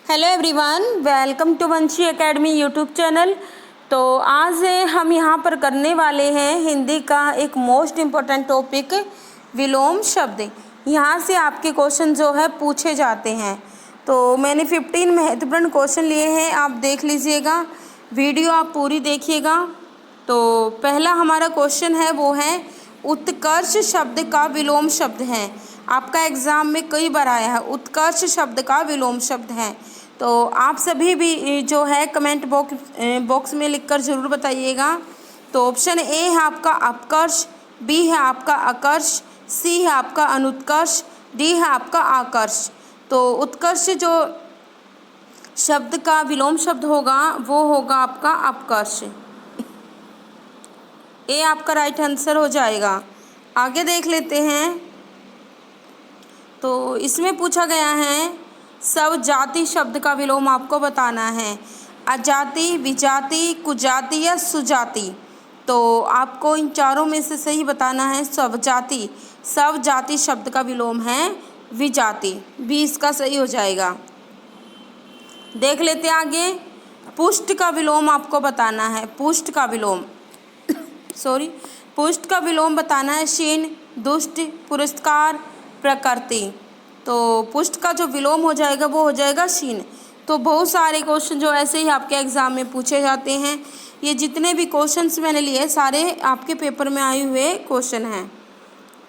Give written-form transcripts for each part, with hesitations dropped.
Hello everyone, welcome to Vanshi academy YouTube channel. तो आज हम यहाँ पर करने वाले हैं हिंदी का एक मोस्ट इम्पोर्टेंट टॉपिक विलोम शब्द। यहाँ से आपके क्वेश्चन जो है पूछे जाते हैं। तो मैंने 15 महत्वपूर्ण क्वेश्चन लिए हैं, आप देख लीजिएगा, वीडियो आप पूरी देखिएगा। तो पहला हमारा क्वेश्चन है वो है उत्कर्ष शब्द का विलोम शब्द है। आपका एग्ज़ाम में कई बार आया है, उत्कर्ष शब्द का विलोम शब्द है। तो आप सभी भी जो है कमेंट बॉक्स में लिखकर ज़रूर बताइएगा। तो ऑप्शन ए है आपका अपकर्ष, बी है आपका आकर्ष, सी है आपका अनुत्कर्ष, डी है आपका आकर्ष। तो उत्कर्ष जो शब्द का विलोम शब्द होगा वो होगा आपका अपकर्ष। ए आपका राइट आंसर हो जाएगा। आगे देख लेते हैं। तो इसमें पूछा गया है सब जाति शब्द का विलोम आपको बताना है। अजाति, विजाति, कुजाति या सुजाति। तो आपको इन चारों में से सही बताना है सब जाति। सब जाति शब्द का विलोम है विजाति, बी इसका सही हो जाएगा। देख लेते हैं आगे। पुष्ट का विलोम आपको बताना है। पुष्ट का विलोम पुष्ट का विलोम बताना है शीन, दुष्ट, पुरस्कार, प्रकृति। तो पुष्ट का जो विलोम हो जाएगा वो हो जाएगा शीन। तो बहुत सारे क्वेश्चन जो ऐसे ही आपके एग्ज़ाम में पूछे जाते हैं। ये जितने भी क्वेश्चंस मैंने लिए सारे आपके पेपर में आए हुए क्वेश्चन हैं।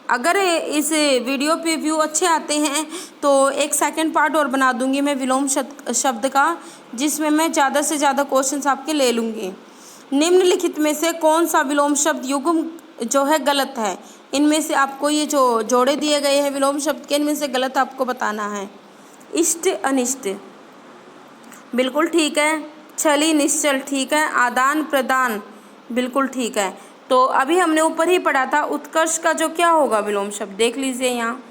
अगर इस वीडियो पे व्यू अच्छे आते हैं तो एक सेकंड पार्ट और बना दूंगी मैं विलोम शब्द का, जिसमें मैं ज़्यादा से ज़्यादा क्वेश्चंस आपके ले लूँगी। निम्नलिखित में से कौन सा विलोम शब्द युग्म जो है गलत है? इनमें से आपको ये जो जोड़े दिए गए हैं विलोम शब्द के, इनमें से गलत आपको बताना है। इष्ट अनिष्ट बिल्कुल ठीक है। छली निश्चल ठीक है। आदान प्रदान बिल्कुल ठीक है। तो अभी हमने ऊपर ही पढ़ा था उत्कर्ष का जो क्या होगा विलोम शब्द, देख लीजिए यहाँ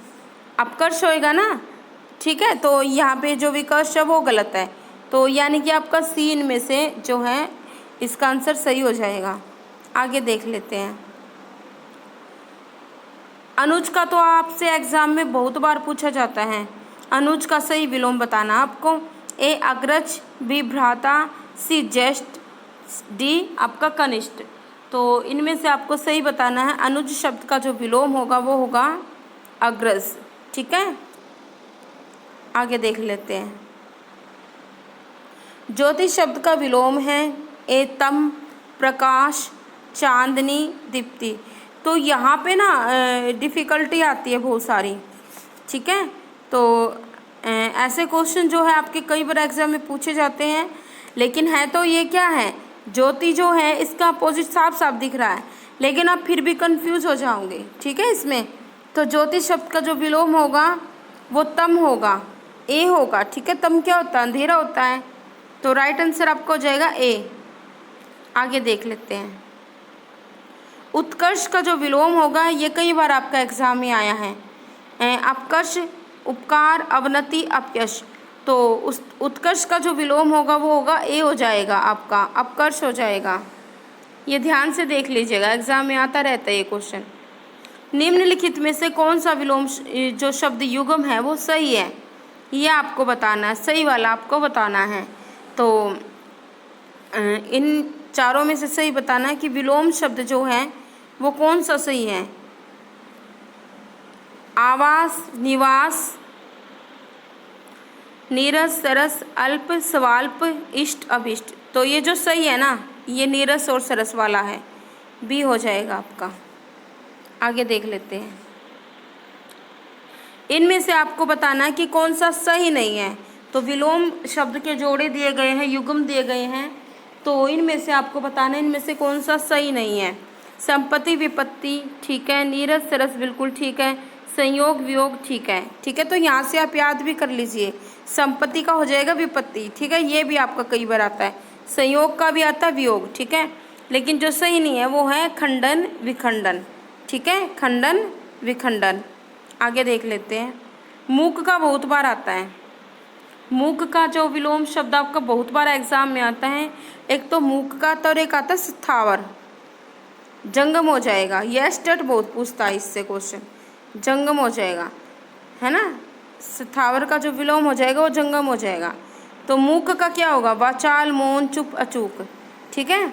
अपकर्ष होएगा ना, ठीक है। तो यहाँ पे जो विकर्ष है वो गलत है। तो यानी कि आपका सी इनमें से जो है इसका आंसर सही हो जाएगा। आगे देख लेते हैं। अनुज का तो आपसे एग्ज़ाम में बहुत बार पूछा जाता है। अनुज का सही विलोम बताना आपको। ए अग्रज, बी भ्राता, सी ज्येष्ठ, डी आपका कनिष्ठ। तो इनमें से आपको सही बताना है। अनुज शब्द का जो विलोम होगा वो होगा अग्रज, ठीक है। आगे देख लेते हैं। ज्योति शब्द का विलोम है ए तम, प्रकाश, चांदनी, दीप्ति। तो यहाँ पे ना डिफ़िकल्टी आती है बहुत सारी, ठीक है। तो ऐसे क्वेश्चन जो है आपके कई बार एग्जाम में पूछे जाते हैं, लेकिन है तो ये क्या है, ज्योति जो है इसका अपोजिट साफ साफ दिख रहा है, लेकिन आप फिर भी कंफ्यूज हो जाओगे, ठीक है। इसमें तो ज्योति शब्द का जो विलोम होगा वो तम होगा, ए होगा, ठीक है। तम क्या होता है? अंधेरा होता है। तो राइट आंसर आपको हो जाएगा ए। आगे देख लेते हैं। उत्कर्ष का जो विलोम होगा ये कई बार आपका एग्जाम में आया है। अपकर्ष, उपकार, अवनति, अपयश। तो उस उत्कर्ष का जो विलोम होगा वो होगा ए हो जाएगा, आपका अपकर्ष हो जाएगा। ये ध्यान से देख लीजिएगा, एग्जाम में आता रहता है ये क्वेश्चन। निम्नलिखित में से कौन सा विलोम जो शब्द युग्म है वो सही है, ये आपको बताना है, सही वाला आपको बताना है। तो इन चारों में से सही बताना है कि विलोम शब्द जो है वो कौन सा सही है। आवास, निवास, नीरस, सरस, अल्प, स्वाल्प, इष्ट, अभिष्ट। तो ये जो सही है ना, ये नीरस और सरस वाला है, बी हो जाएगा आपका। आगे देख लेते हैं। इनमें से आपको बताना है कि कौन सा सही नहीं है। तो विलोम शब्द के जोड़े दिए गए हैं, युग्म दिए गए हैं, तो इनमें से आपको बताना है इनमें से कौन सा सही नहीं है। संपत्ति, विपत्ति ठीक है। नीरस, सरस बिल्कुल ठीक है। संयोग, वियोग ठीक है, ठीक है। तो यहाँ से आप याद भी कर लीजिए, संपत्ति का हो जाएगा विपत्ति, ठीक है। ये भी आपका कई बार आता है। संयोग का भी आता है वियोग, ठीक है। लेकिन जो सही नहीं है वो है खंडन, विखंडन, ठीक है। खंडन, विखंडन। आगे देख लेते हैं। मूक का बहुत बार आता है। मूक का जो विलोम शब्द आपका बहुत बार एग्जाम में आता है, एक तो मूक का आता और एक आता है स्थावर। जंगम हो जाएगा, यह स्टेट बहुत पूछता है इससे क्वेश्चन, जंगम हो जाएगा, है ना। स्थावर का जो विलोम हो जाएगा वो जंगम हो जाएगा। तो मूक का क्या होगा? वाचाल, मौन, चुप, अचूक। ठीक है,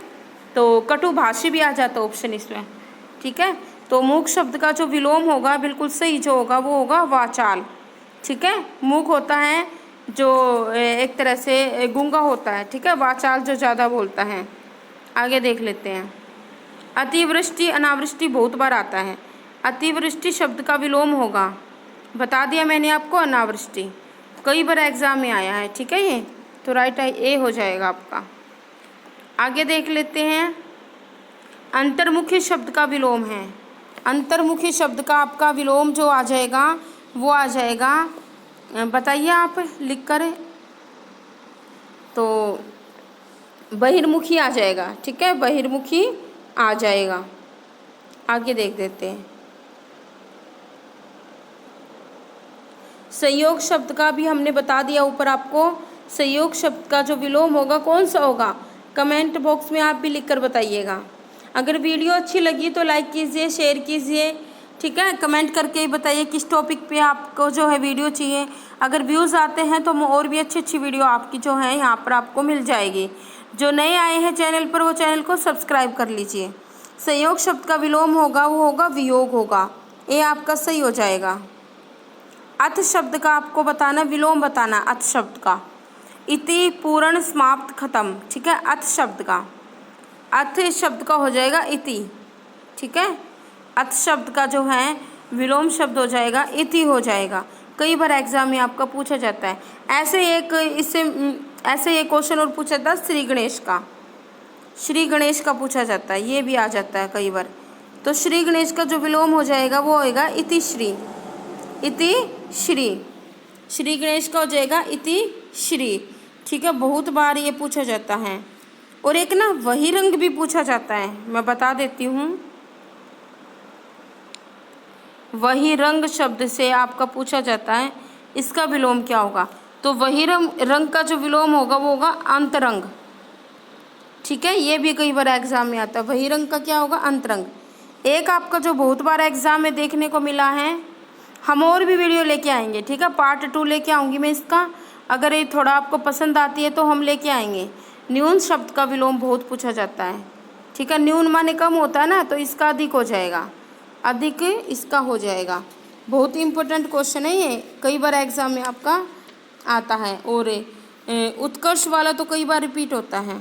तो कटुभाषी भी आ जाता ऑप्शन इसमें। ठीक है, तो मूक शब्द का जो विलोम होगा बिल्कुल सही जो होगा वो होगा वाचाल। ठीक है, मूक होता है जो एक तरह से गूंगा होता है। ठीक है, वाचाल जो ज़्यादा बोलता है। आगे देख लेते हैं। अतिवृष्टि, अनावृष्टि बहुत बार आता है। अतिवृष्टि शब्द का विलोम होगा, बता दिया मैंने आपको, अनावृष्टि। कई बार एग्जाम में आया है। ठीक है, ये तो राइट ए हो जाएगा आपका। आगे देख लेते हैं। अंतर्मुखी शब्द का विलोम है। अंतर्मुखी शब्द का आपका विलोम जो आ जाएगा वो आ जाएगा, बताइए आप लिख कर, तो बहिर्मुखी आ जाएगा। ठीक है, बहिर्मुखी आ जाएगा। आगे देख देते हैं। संयोग शब्द का भी हमने बता दिया ऊपर आपको। संयोग शब्द का जो विलोम होगा कौन सा होगा? कमेंट बॉक्स में आप भी लिखकर बताइएगा। अगर वीडियो अच्छी लगी तो लाइक कीजिए, शेयर कीजिए। ठीक है, कमेंट करके ही बताइए किस टॉपिक पे आपको जो है वीडियो चाहिए। अगर व्यूज़ आते हैं तो और भी अच्छी अच्छी वीडियो आपकी जो है यहाँ पर आपको मिल जाएगी। जो नए आए हैं चैनल पर वो चैनल को सब्सक्राइब कर लीजिए। संयोग शब्द का विलोम होगा वो होगा वियोग होगा। ये आपका सही हो जाएगा। अथ शब्द का आपको बताना, विलोम बताना अथ शब्द का। इति, पूर्ण, समाप्त, खत्म। ठीक है, अथ शब्द का, अथ शब्द का हो जाएगा इति। ठीक है, अथ शब्द का जो है विलोम शब्द हो जाएगा इति हो जाएगा। कई बार एग्जाम में आपका पूछा जाता है। ऐसे एक क्वेश्चन और पूछा था श्री गणेश का। श्री गणेश का पूछा जाता है, ये भी आ जाता है कई बार। तो श्री गणेश का जो विलोम हो जाएगा वो होएगा इति श्री। इति श्री, श्री गणेश का हो जाएगा इति श्री। ठीक है, बहुत बार ये पूछा जाता है। और एक ना वही रंग भी पूछा जाता है, मैं बता देती हूँ। वही रंग शब्द से आपका पूछा जाता है, इसका विलोम क्या होगा? तो वही रंग का जो विलोम होगा वो होगा अंतरंग। ठीक है, ये भी कई बार एग्जाम में आता है। वही रंग का क्या होगा? अंतरंग। एक आपका जो बहुत बार एग्जाम में देखने को मिला है, हम और भी वीडियो लेके आएंगे। ठीक है, पार्ट 2 लेके आऊँगी मैं इसका। अगर ये थोड़ा आपको पसंद आती है तो हम लेके आएंगे। न्यून शब्द का विलोम बहुत पूछा जाता है। ठीक है, न्यून माने कम होता है ना, तो इसका अधिक हो जाएगा, अधिक इसका हो जाएगा। बहुत ही इम्पोर्टेंट क्वेश्चन है ये, कई बार एग्जाम में आपका आता है। और उत्कर्ष वाला तो कई बार रिपीट होता है।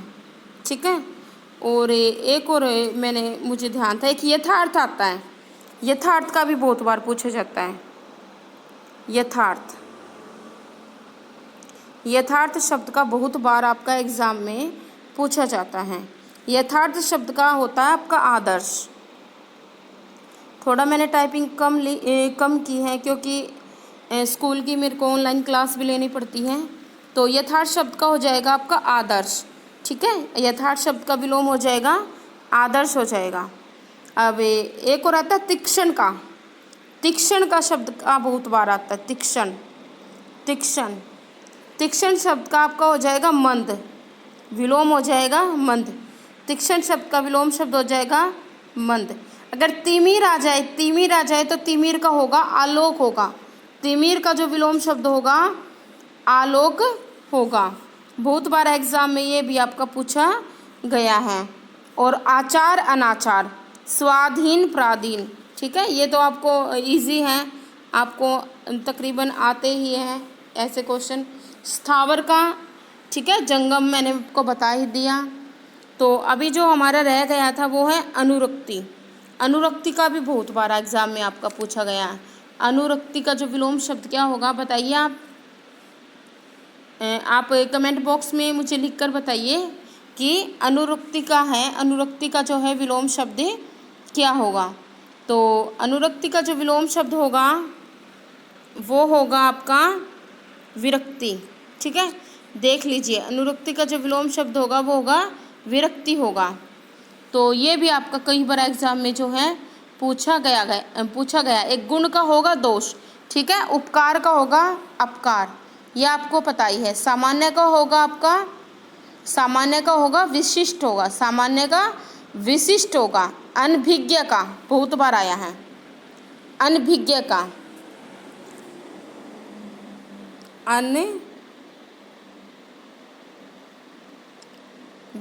ठीक है, और एक और मुझे ध्यान था, एक यथार्थ आता है। यथार्थ का भी बहुत बार पूछा जाता है। यथार्थ, यथार्थ शब्द का बहुत बार आपका एग्जाम में पूछा जाता है। यथार्थ शब्द का होता है आपका आदर्श। थोड़ा मैंने टाइपिंग कम की है क्योंकि स्कूल की मेरे को ऑनलाइन क्लास भी लेनी पड़ती है। तो यथार्थ शब्द का हो जाएगा आपका आदर्श। ठीक है, यथार्थ शब्द का विलोम हो जाएगा आदर्श हो जाएगा। अब एक और आता है तीक्ष्ण का। तीक्ष्ण का शब्द का बहुत बार आता है। तीक्ष्ण, तीक्ष्ण, तीक्ष्ण शब्द का आपका हो जाएगा मंद, विलोम हो जाएगा मंद। तीक्ष्ण शब्द का विलोम शब्द हो जाएगा मंद। अगर तिमिर आ जाए, तिमिर आ जाए तो तिमिर का होगा आलोक होगा। तिमिर का जो विलोम शब्द होगा आलोक होगा। बहुत बार एग्जाम में ये भी आपका पूछा गया है। और आचार, अनाचार, स्वाधीन, पराधीन। ठीक है, ये तो आपको इजी हैं, आपको तकरीबन आते ही हैं ऐसे क्वेश्चन। स्थावर का, ठीक है, जंगम मैंने आपको बता ही दिया। तो अभी जो हमारा रह गया था वो है अनुरक्ति। अनुरक्ति का भी बहुत बार एग्जाम में आपका पूछा गया है। अनुरक्ति का जो विलोम शब्द क्या होगा बताइए आप कमेंट बॉक्स में मुझे लिखकर बताइए कि अनुरक्ति का है, अनुरक्ति का जो है विलोम शब्द क्या होगा। तो अनुरक्ति का जो विलोम शब्द होगा वो होगा आपका विरक्ति। ठीक है, देख लीजिए, अनुरक्ति का जो विलोम शब्द होगा वो होगा विरक्ति होगा। तो ये भी आपका कई बार एग्जाम में जो है पूछा गया। एक गुण का होगा दोष। ठीक है, उपकार का होगा अपकार, यह आपको पता ही है। सामान्य का होगा आपका, सामान्य का होगा विशिष्ट होगा, सामान्य का विशिष्ट होगा। अनभिज्ञ का बहुत बार आया है, अनभिज्ञ का,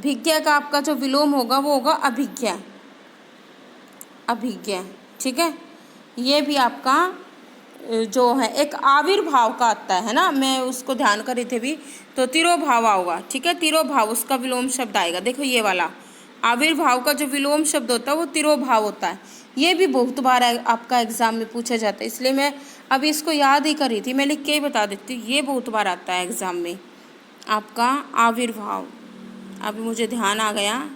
भिज्ञ का आपका जो विलोम होगा वो होगा अभिज्ञ, अभिज्ञ, ठीक है। ये भी आपका जो है एक आविर्भाव का आता है ना, मैं उसको ध्यान कर रही थी भी, तो तिरोभाव होगा, ठीक है। तिरोभाव उसका विलोम शब्द आएगा। देखो ये वाला आविर्भाव का जो विलोम शब्द होता है वो तिरोभाव होता है। ये भी बहुत बार आपका एग्जाम में पूछा जाता है, इसलिए मैं अभी इसको याद ही कर रही थी, मैं लिख के ही बता देती हूँ। ये बहुत बार आता है एग्जाम में आपका आविर्भाव। अभी मुझे ध्यान आ गया,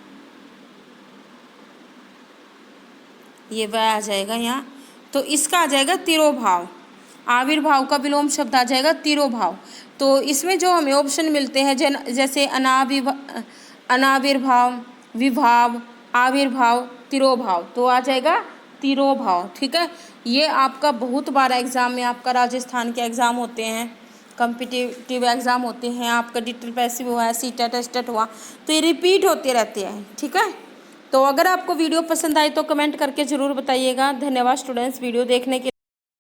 ये वह आ जाएगा यहाँ, तो इसका आ जाएगा तिरोभाव। आविर्भाव का विलोम शब्द आ जाएगा तिरोभाव। तो इसमें जो हमें ऑप्शन मिलते हैं जैसे अनाविर्भाव, विभाव, आविर्भाव, तिरोभाव, तो आ जाएगा तिरोभाव, ठीक है। ये आपका बहुत बार एग्जाम में, आपका राजस्थान के एग्ज़ाम होते हैं, कॉम्पिटिटिव एग्ज़ाम होते हैं, आपका डिटेल पैसिव हुआ है, सीटेट टेस्ट हुआ, तो ये रिपीट होते रहते हैं, ठीक है। तो अगर आपको वीडियो पसंद आए तो कमेंट करके ज़रूर बताइएगा। धन्यवाद स्टूडेंट्स वीडियो देखने के